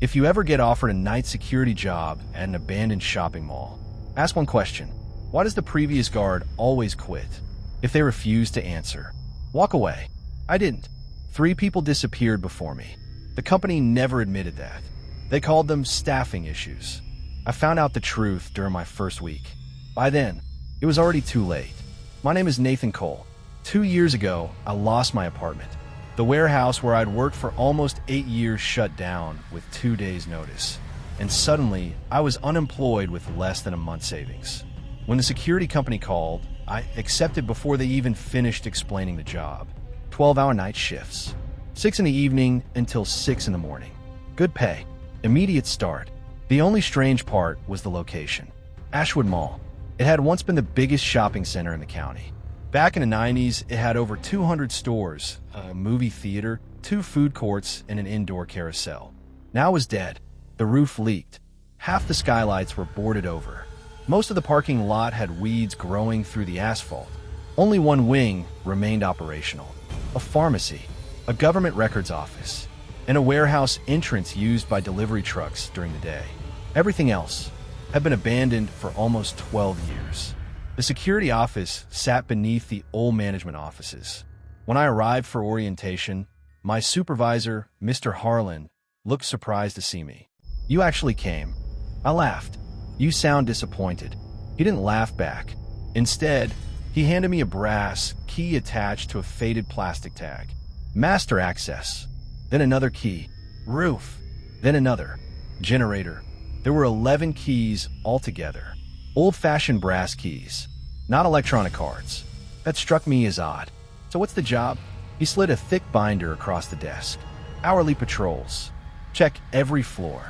If you ever get offered a night security job at an abandoned shopping mall, ask one question. Why does the previous guard always quit? If they refuse to answer, walk away. I didn't. 3 people disappeared before me. The company never admitted that. They called them staffing issues. I found out the truth during my first week. By then, it was already too late. My name is Nathan Cole. 2 years ago, I lost my apartment. The warehouse where I'd worked for almost 8 years shut down with 2 days' notice. And suddenly, I was unemployed with less than a month's savings. When the security company called, I accepted before they even finished explaining the job. 12-hour night shifts. 6 in the evening until 6 in the morning. Good pay. Immediate start. The only strange part was the location. Ashwood Mall. It had once been the biggest shopping center in the county. Back in the 90s, it had over 200 stores, a movie theater, 2 food courts, and an indoor carousel. Now it was dead. The roof leaked. Half the skylights were boarded over. Most of the parking lot had weeds growing through the asphalt. Only one wing remained operational. A pharmacy, a government records office, and a warehouse entrance used by delivery trucks during the day. Everything else had been abandoned for almost 12 years. The security office sat beneath the old management offices. When I arrived for orientation, my supervisor, Mr. Harlan, looked surprised to see me. "You actually came." I laughed. "You sound disappointed." He didn't laugh back. Instead, he handed me a brass key attached to a faded plastic tag. Master access. Then another key. Roof. Then another. Generator. There were 11 keys altogether. Old-fashioned brass keys. Not electronic cards. That struck me as odd. "So what's the job?" He slid a thick binder across the desk. "Hourly patrols. Check every floor.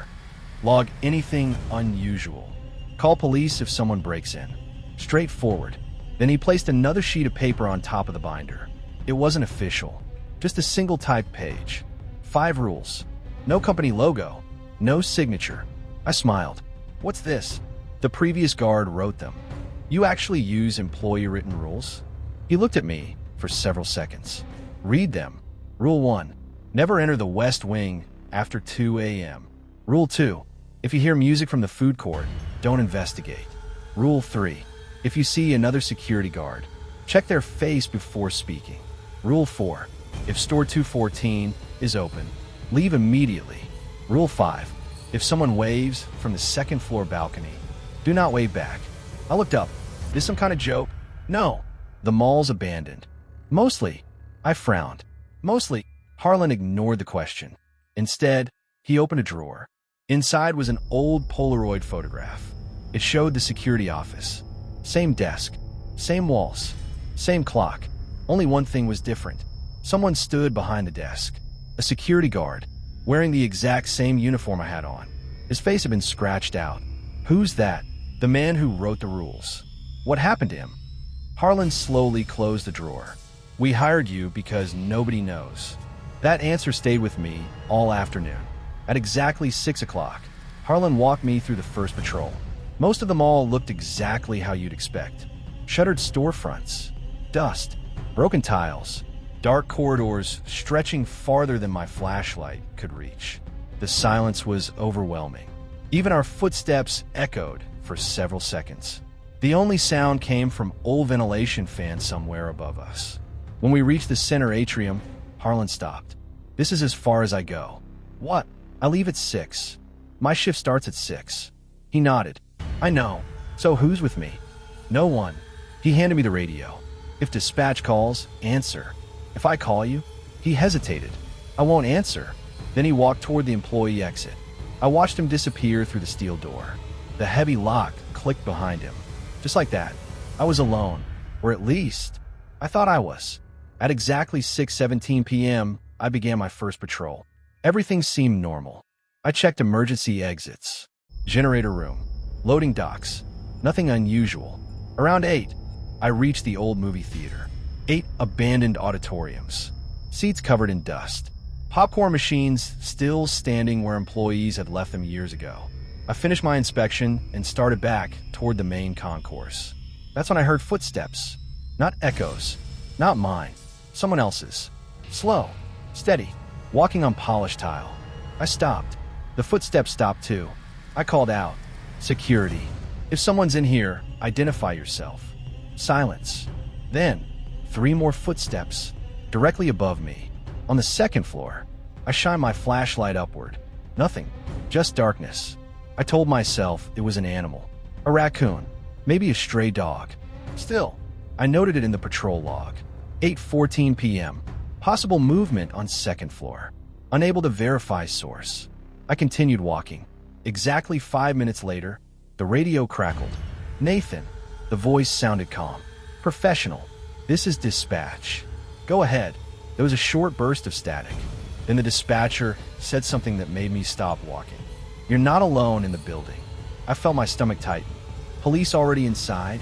Log anything unusual. Call police if someone breaks in." Straightforward. Then he placed another sheet of paper on top of the binder. It wasn't official. Just a single typed page. 5 rules. No company logo. No signature. I smiled. "What's this?" The previous guard wrote them. "You actually use employee-written rules?" He looked at me for several seconds. "Read them. Rule 1. Never enter the West Wing after 2 a.m. Rule 2. If you hear music from the food court, don't investigate. Rule 3. If you see another security guard, check their face before speaking. Rule 4. If store 214 is open, leave immediately. Rule 5. If someone waves from the second floor balcony, do not wave back." I looked up. This some kind of joke? No. The mall's abandoned. Mostly. I frowned. Mostly. Harlan ignored the question. Instead, he opened a drawer. Inside was an old Polaroid photograph. It showed the security office. Same desk. Same walls. Same clock. Only one thing was different. Someone stood behind the desk. A security guard, wearing the exact same uniform I had on. His face had been scratched out. "Who's that?" "The man who wrote the rules." "What happened to him?" Harlan slowly closed the drawer. "We hired you because nobody knows." That answer stayed with me all afternoon. At exactly 6 o'clock, Harlan walked me through the first patrol. Most of them all looked exactly how you'd expect. Shuttered storefronts, dust, broken tiles, dark corridors stretching farther than my flashlight could reach. The silence was overwhelming. Even our footsteps echoed for several seconds. The only sound came from old ventilation fans somewhere above us. When we reached the center atrium, Harlan stopped. "This is as far as I go." "What?" "I leave at 6. My shift starts at 6. He nodded. "I know. So who's with me?" "No one." He handed me the radio. "If dispatch calls, answer. If I call you." He hesitated. "I won't answer." Then he walked toward the employee exit. I watched him disappear through the steel door. The heavy lock clicked behind him. Just like that, I was alone. Or at least, I thought I was. At exactly 6:17 p.m., I began my first patrol. Everything seemed normal. I checked emergency exits, generator room, loading docks. Nothing unusual. Around 8, I reached the old movie theater. 8 abandoned auditoriums. Seats covered in dust. Popcorn machines still standing where employees had left them years ago. I finished my inspection and started back toward the main concourse. That's when I heard footsteps. Not echoes. Not mine. Someone else's. Slow. Steady. Walking on polished tile. I stopped. The footsteps stopped too. I called out, "Security. If someone's in here, identify yourself." Silence. Then, 3 more footsteps, directly above me. On the 2nd floor, I shined my flashlight upward. Nothing. Just darkness. I told myself it was an animal. A raccoon. Maybe a stray dog. Still, I noted it in the patrol log. 8:14 p.m. Possible movement on 2nd floor. Unable to verify source. I continued walking. Exactly 5 minutes later, the radio crackled. "Nathan." The voice sounded calm. "Professional. This is dispatch. Go ahead." There was a short burst of static. Then the dispatcher said something that made me stop walking. "You're not alone in the building." I felt my stomach tighten. "Police already inside?"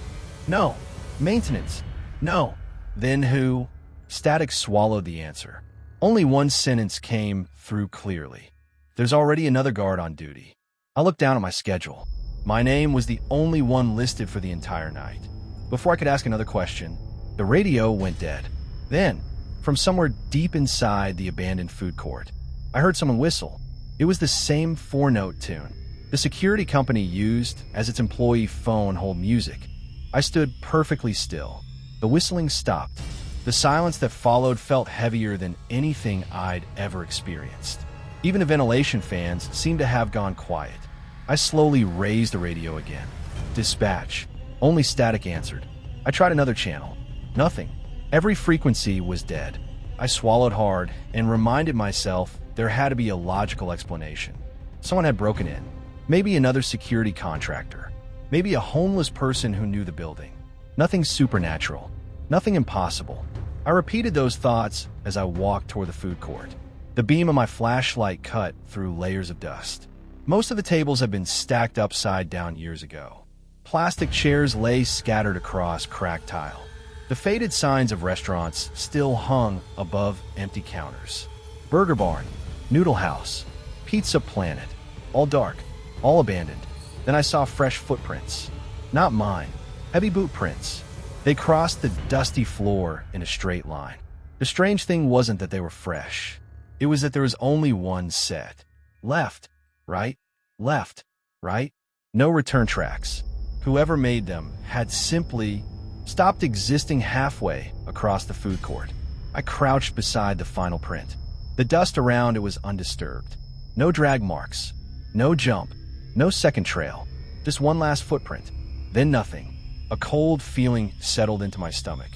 "No." "Maintenance?" "No." "Then who?" Static swallowed the answer. Only one sentence came through clearly. "There's already another guard on duty." I looked down at my schedule. My name was the only one listed for the entire night. Before I could ask another question, the radio went dead. Then, from somewhere deep inside the abandoned food court, I heard someone whistle. It was the same 4-note tune the security company used as its employee phone hold music. I stood perfectly still. The whistling stopped. The silence that followed felt heavier than anything I'd ever experienced. Even the ventilation fans seemed to have gone quiet. I slowly raised the radio again. "Dispatch." Only static answered. I tried another channel. Nothing. Every frequency was dead. I swallowed hard and reminded myself there had to be a logical explanation. Someone had broken in. Maybe another security contractor. Maybe a homeless person who knew the building. Nothing supernatural. Nothing impossible. I repeated those thoughts as I walked toward the food court. The beam of my flashlight cut through layers of dust. Most of the tables had been stacked upside down years ago. Plastic chairs lay scattered across cracked tile. The faded signs of restaurants still hung above empty counters. Burger Barn, Noodle House, Pizza Planet. All dark, all abandoned. Then I saw fresh footprints. Not mine. Heavy boot prints. They crossed the dusty floor in a straight line. The strange thing wasn't that they were fresh. It was that there was only one set. Left, right, left, right. No return tracks. Whoever made them had simply stopped existing halfway across the food court. I crouched beside the final print. The dust around it was undisturbed. No drag marks. No jump. No second trail. Just one last footprint. Then nothing. A cold feeling settled into my stomach.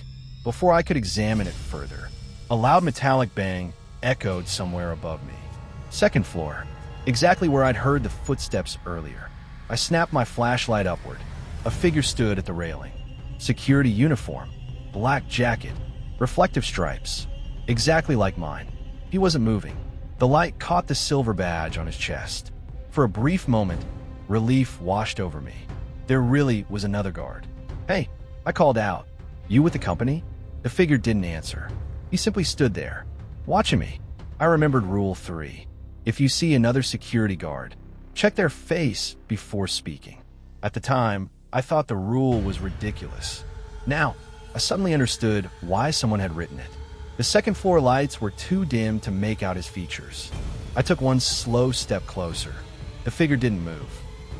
Before I could examine it further, a loud metallic bang echoed somewhere above me. 2nd floor, exactly where I'd heard the footsteps earlier. I snapped my flashlight upward. A figure stood at the railing. Security uniform, black jacket, reflective stripes, exactly like mine. He wasn't moving. The light caught the silver badge on his chest. For a brief moment, relief washed over me. There really was another guard. "Hey," I called out. "You with the company?" The figure didn't answer. He simply stood there, watching me. I remembered Rule 3. If you see another security guard, check their face before speaking. At the time, I thought the rule was ridiculous. Now, I suddenly understood why someone had written it. The 2nd floor lights were too dim to make out his features. I took one slow step closer. The figure didn't move.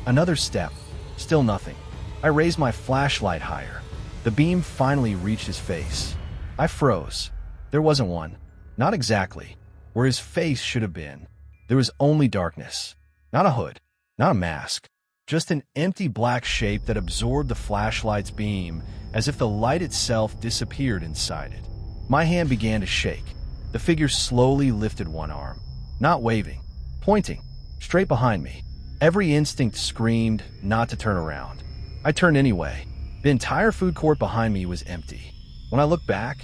Another step. Still nothing. I raised my flashlight higher. The beam finally reached his face. I froze. There wasn't one. Not exactly. Where his face should have been. There was only darkness. Not a hood. Not a mask. Just an empty black shape that absorbed the flashlight's beam as if the light itself disappeared inside it. My hand began to shake. The figure slowly lifted one arm. Not waving. Pointing. Straight behind me. Every instinct screamed not to turn around. I turned anyway. The entire food court behind me was empty. When I looked back,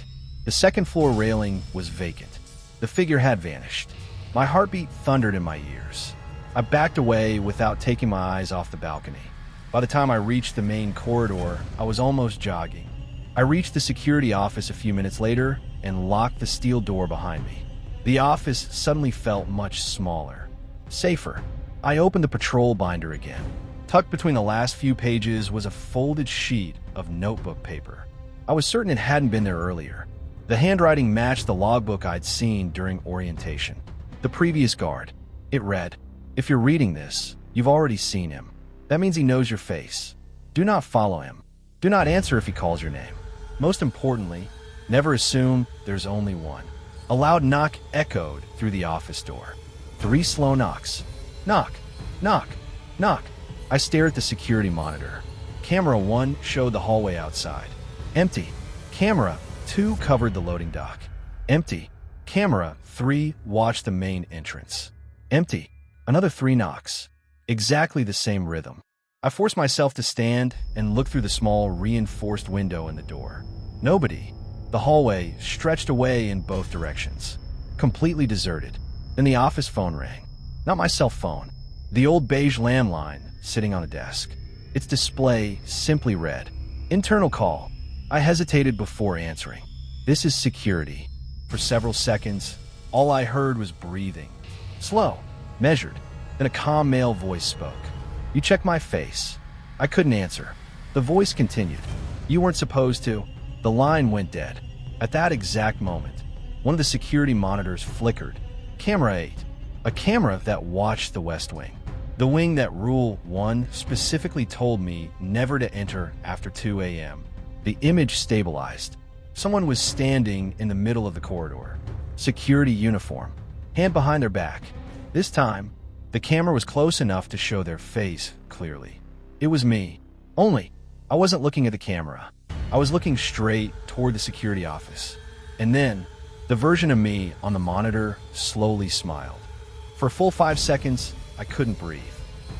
the 2nd floor railing was vacant. The figure had vanished. My heartbeat thundered in my ears. I backed away without taking my eyes off the balcony. By the time I reached the main corridor, I was almost jogging. I reached the security office a few minutes later and locked the steel door behind me. The office suddenly felt much smaller. Safer. I opened the patrol binder again. Tucked between the last few pages was a folded sheet of notebook paper. I was certain it hadn't been there earlier. The handwriting matched the logbook I'd seen during orientation. The previous guard. It read, If you're reading this, you've already seen him. That means he knows your face. Do not follow him. Do not answer if he calls your name. Most importantly, never assume there's only one. A loud knock echoed through the office door. 3 slow knocks. Knock, knock, knock. I stared at the security monitor. Camera 1 showed the hallway outside. Empty. Camera 2 covered the loading dock. Empty. Camera 3 watched the main entrance. Empty. Another 3 knocks. Exactly the same rhythm. I forced myself to stand and look through the small, reinforced window in the door. Nobody. The hallway stretched away in both directions. Completely deserted. Then the office phone rang. Not my cell phone. The old beige landline sitting on a desk. Its display simply read, "Internal call." I hesitated before answering. This is security. For several seconds, all I heard was breathing. Slow, measured. Then a calm male voice spoke. "You check my face." I couldn't answer. The voice continued. "You weren't supposed to." The line went dead. At that exact moment, one of the security monitors flickered. Camera 8. A camera that watched the West Wing. The wing that Rule 1 specifically told me never to enter after 2 a.m. The image stabilized. Someone was standing in the middle of the corridor. Security uniform. Hand behind their back. This time, the camera was close enough to show their face clearly. It was me. Only, I wasn't looking at the camera. I was looking straight toward the security office. And then, the version of me on the monitor slowly smiled. For a full 5 seconds, I couldn't breathe.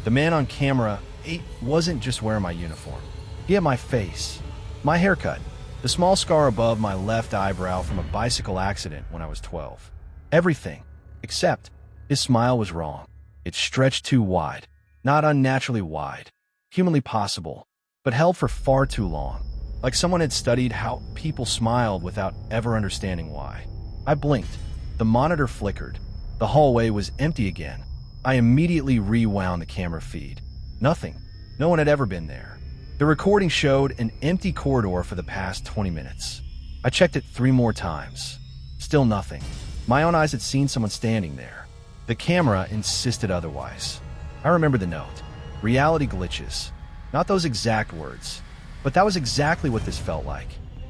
The man on camera 8 wasn't just wearing my uniform. He had my face, my haircut, the small scar above my left eyebrow from a bicycle accident when I was 12. Everything, except his smile was wrong. It stretched too wide, not unnaturally wide, humanly possible, but held for far too long. Like someone had studied how people smiled without ever understanding why. I blinked. The monitor flickered. The hallway was empty again. I immediately rewound the camera feed. Nothing. No one had ever been there. The recording showed an empty corridor for the past 20 minutes. I checked it 3 more times. Still nothing. My own eyes had seen someone standing there. The camera insisted otherwise. I remember the note. Reality glitches. Not those exact words. But that was exactly what this felt like.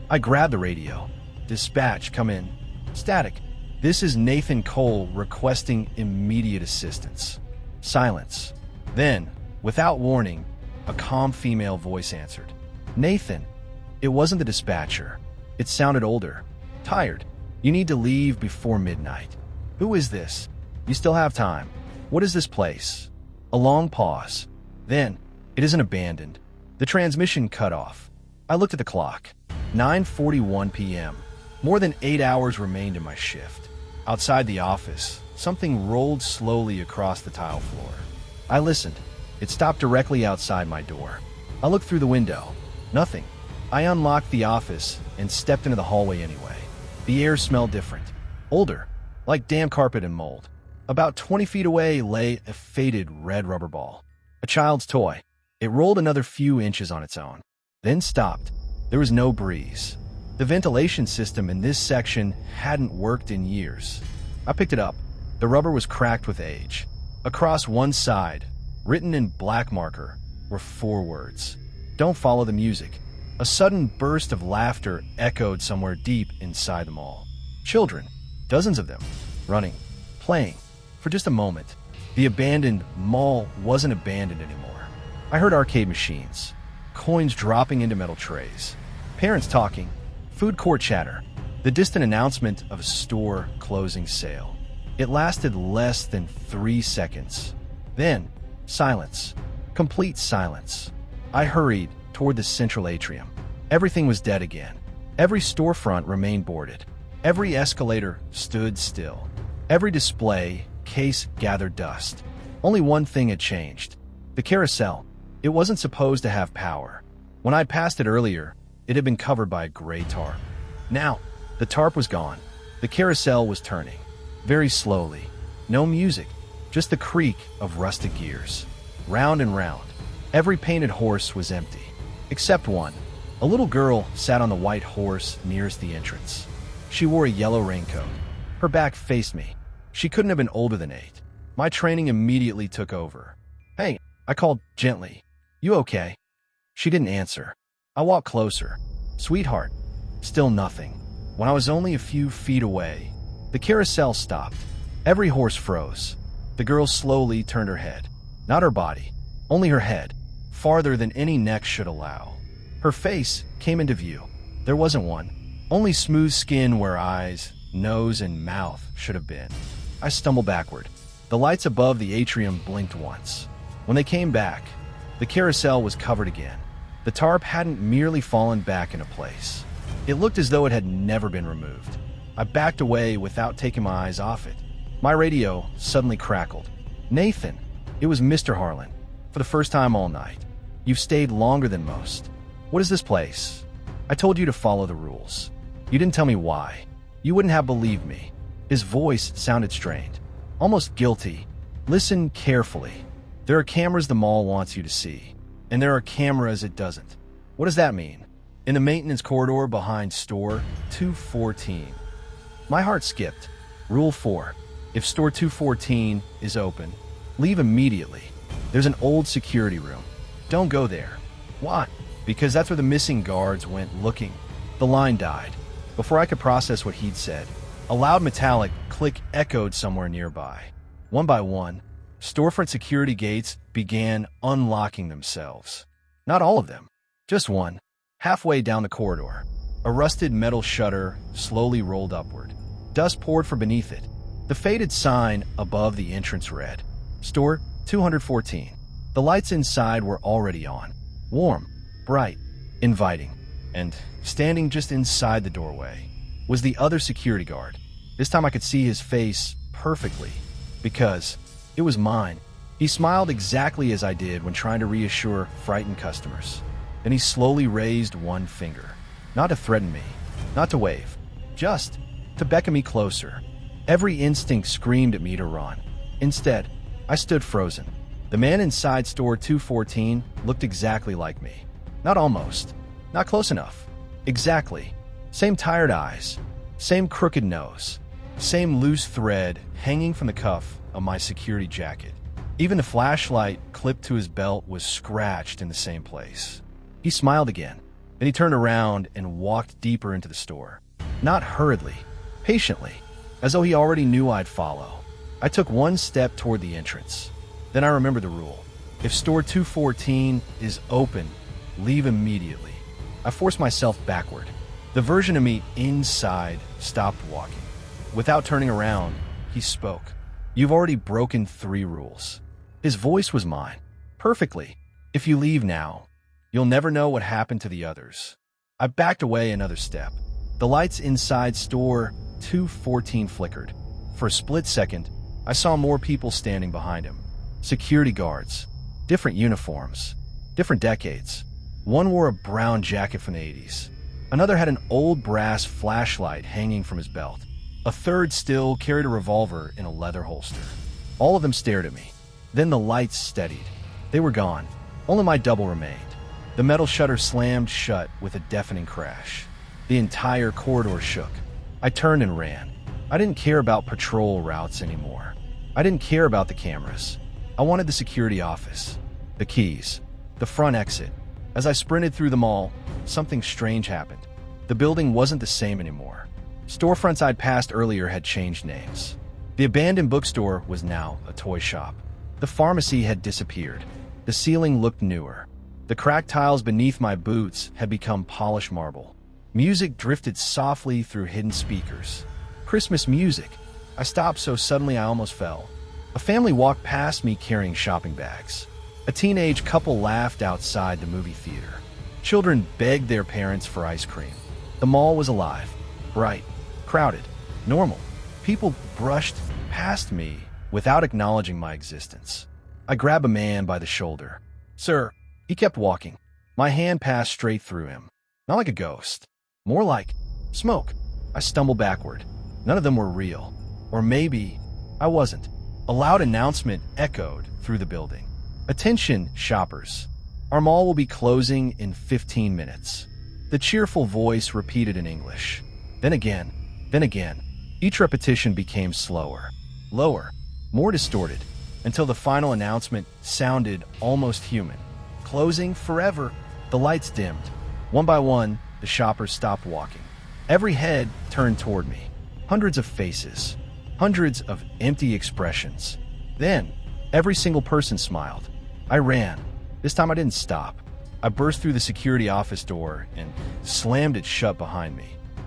I grabbed the radio. Dispatch, come in. Static. This is Nathan Cole requesting immediate assistance. Silence. Then, without warning, a calm female voice answered. Nathan. It wasn't the dispatcher. It sounded older. Tired. You need to leave before midnight. Who is this? You still have time. What is this place? A long pause. Then, it isn't abandoned. The transmission cut off. I looked at the clock. 9:41 p.m. More than 8 hours remained in my shift. Outside the office, something rolled slowly across the tile floor. I listened. It stopped directly outside my door. I looked through the window. Nothing. I unlocked the office and stepped into the hallway anyway. The air smelled different. Older. Like damp carpet and mold. About 20 feet away lay a faded red rubber ball. A child's toy. It rolled another few inches on its own, then stopped. There was no breeze. The ventilation system in this section hadn't worked in years. I picked it up. The rubber was cracked with age. Across one side, written in black marker, were 4 words. Don't follow the music. A sudden burst of laughter echoed somewhere deep inside the mall. Children, dozens of them, running, playing. For just a moment, the abandoned mall wasn't abandoned anymore. I heard arcade machines, coins dropping into metal trays, parents talking, food court chatter, the distant announcement of a store closing sale. It lasted less than 3 seconds. Then, silence. Complete silence. I hurried toward the central atrium. Everything was dead again. Every storefront remained boarded. Every escalator stood still. Every display case gathered dust. Only one thing had changed. The carousel. It wasn't supposed to have power. When I passed it earlier, it had been covered by a gray tarp. Now, the tarp was gone. The carousel was turning. Very slowly. No music, just the creak of rusted gears. Round and round. Every painted horse was empty. Except one. A little girl sat on the white horse nearest the entrance. She wore a yellow raincoat. Her back faced me. She couldn't have been older than 8. My training immediately took over. "Hey," I called gently. "You okay?" She didn't answer. I walked closer. "Sweetheart." Still nothing. When I was only a few feet away, the carousel stopped. Every horse froze. The girl slowly turned her head. Not her body, only her head, farther than any neck should allow. Her face came into view. There wasn't one, only smooth skin where eyes, nose, and mouth should have been. I stumbled backward. The lights above the atrium blinked once. When they came back, the carousel was covered again. The tarp hadn't merely fallen back into place. It looked as though it had never been removed. I backed away without taking my eyes off it. My radio suddenly crackled. "Nathan," it was Mr. Harlan, for the first time all night. "You've stayed longer than most. What is this place? I told you to follow the rules. You didn't tell me why. You wouldn't have believed me." His voice sounded strained, almost guilty. "Listen carefully. There are cameras the mall wants you to see, and there are cameras it doesn't." "What does that mean?" "In the maintenance corridor behind store 214. My heart skipped. Rule 4. If store 214 is open, leave immediately. There's an old security room. Don't go there. Why? Because that's where the missing guards went looking. The line died. Before I could process what he'd said, a loud metallic click echoed somewhere nearby. One by one, storefront security gates began unlocking themselves. Not all of them, just one. Halfway down the corridor, a rusted metal shutter slowly rolled upward. Dust poured from beneath it. The faded sign above the entrance read, "Store 214. The lights inside were already on. Warm, bright, inviting. And standing just inside the doorway was the other security guard. This time I could see his face perfectly, because it was mine. He smiled exactly as I did when trying to reassure frightened customers. Then he slowly raised one finger. Not to threaten me, not to wave, just to beckon me closer. Every instinct screamed at me to run. Instead, I stood frozen. The man inside store 214 looked exactly like me. Not almost. Not close enough. Exactly. Same tired eyes. Same crooked nose. Same loose thread hanging from the cuff of my security jacket. Even the flashlight clipped to his belt was scratched in the same place. He smiled again. Then he turned around and walked deeper into the store. Not hurriedly, patiently, as though he already knew I'd follow. I took one step toward the entrance. Then I remembered the rule. If store 214 is open, leave immediately. I forced myself backward. The version of me inside stopped walking. Without turning around, he spoke. "You've already broken 3 rules." His voice was mine. "Perfectly. If you leave now, you'll never know what happened to the others." I backed away another step. The lights inside store 214 flickered. For a split second, I saw more people standing behind him. Security guards. Different uniforms. Different decades. One wore a brown jacket from the 80s. Another had an old brass flashlight hanging from his belt. A third still carried a revolver in a leather holster. All of them stared at me. Then the lights steadied. They were gone. Only my double remained. The metal shutter slammed shut with a deafening crash. The entire corridor shook. I turned and ran. I didn't care about patrol routes anymore. I didn't care about the cameras. I wanted the security office, the keys, the front exit. As I sprinted through the mall, something strange happened. The building wasn't the same anymore. Storefronts I'd passed earlier had changed names. The abandoned bookstore was now a toy shop. The pharmacy had disappeared. The ceiling looked newer. The cracked tiles beneath my boots had become polished marble. Music drifted softly through hidden speakers. Christmas music. I stopped so suddenly I almost fell. A family walked past me carrying shopping bags. A teenage couple laughed outside the movie theater. Children begged their parents for ice cream. The mall was alive, bright, crowded, normal. People brushed past me without acknowledging my existence. I grabbed a man by the shoulder. "Sir." He kept walking. My hand passed straight through him. Not like a ghost. More like smoke. I stumbled backward. None of them were real. Or maybe I wasn't. A loud announcement echoed through the building. "Attention, shoppers. Our mall will be closing in 15 minutes. The cheerful voice repeated in English. Then again. Each repetition became slower, lower, more distorted. until the final announcement sounded almost human. Closing forever. The lights dimmed. One by one, the shoppers stopped walking. Every head turned toward me. Hundreds of faces. Hundreds of empty expressions. Then, every single person smiled. I ran. This time I didn't stop. I burst through the security office door and slammed it shut behind me.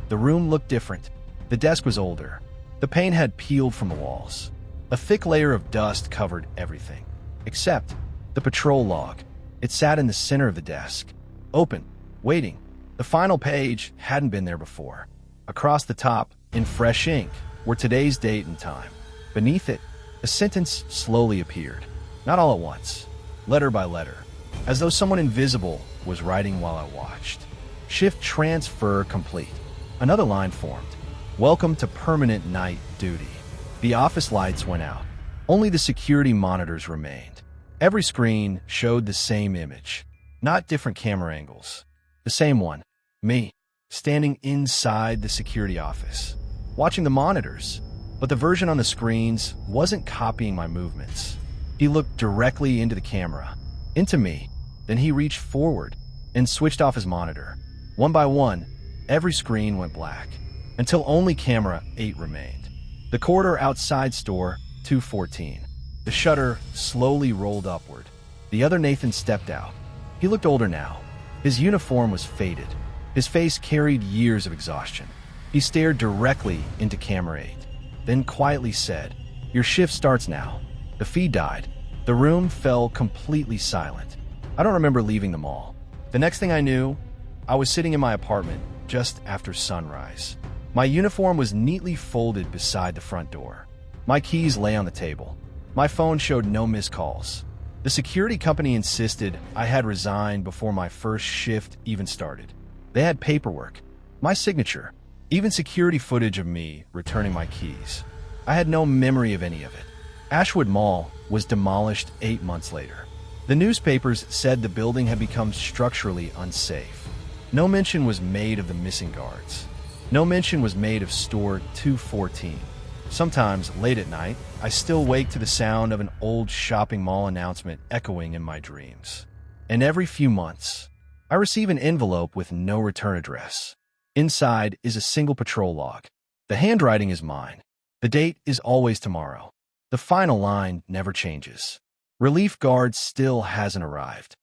The room looked different. The desk was older. The paint had peeled from the walls. A thick layer of dust covered everything, except the patrol log. It sat in the center of the desk, open, waiting. The final page hadn't been there before. Across the top, in fresh ink, were today's date and time. Beneath it, a sentence slowly appeared, not all at once, letter by letter, as though someone invisible was writing while I watched. Shift transfer complete. Another line formed. Welcome to permanent night duty. The office lights went out. Only the security monitors remained. Every screen showed the same image, not different camera angles. The same one, me, standing inside the security office, watching the monitors. But the version on the screens wasn't copying my movements. He looked directly into the camera, into me. Then he reached forward and switched off his monitor. One by one, every screen went black, until only camera 8 remained. The corridor outside store 214. The shutter slowly rolled upward. The other Nathan stepped out. He looked older now. His uniform was faded. His face carried years of exhaustion. He stared directly into camera 8, then quietly said, "Your shift starts now." The feed died. The room fell completely silent. I don't remember leaving the mall. The next thing I knew, I was sitting in my apartment just after sunrise. My uniform was neatly folded beside the front door. My keys lay on the table. My phone showed no missed calls. The security company insisted I had resigned before my first shift even started. They had paperwork, my signature, even security footage of me returning my keys. I had no memory of any of it. Ashwood Mall was demolished 8 months later. The newspapers said the building had become structurally unsafe. No mention was made of the missing guards. No mention was made of store 214. Sometimes, late at night, I still wake to the sound of an old shopping mall announcement echoing in my dreams. And every few months, I receive an envelope with no return address. Inside is a single patrol log. The handwriting is mine. The date is always tomorrow. The final line never changes. Relief guard still hasn't arrived.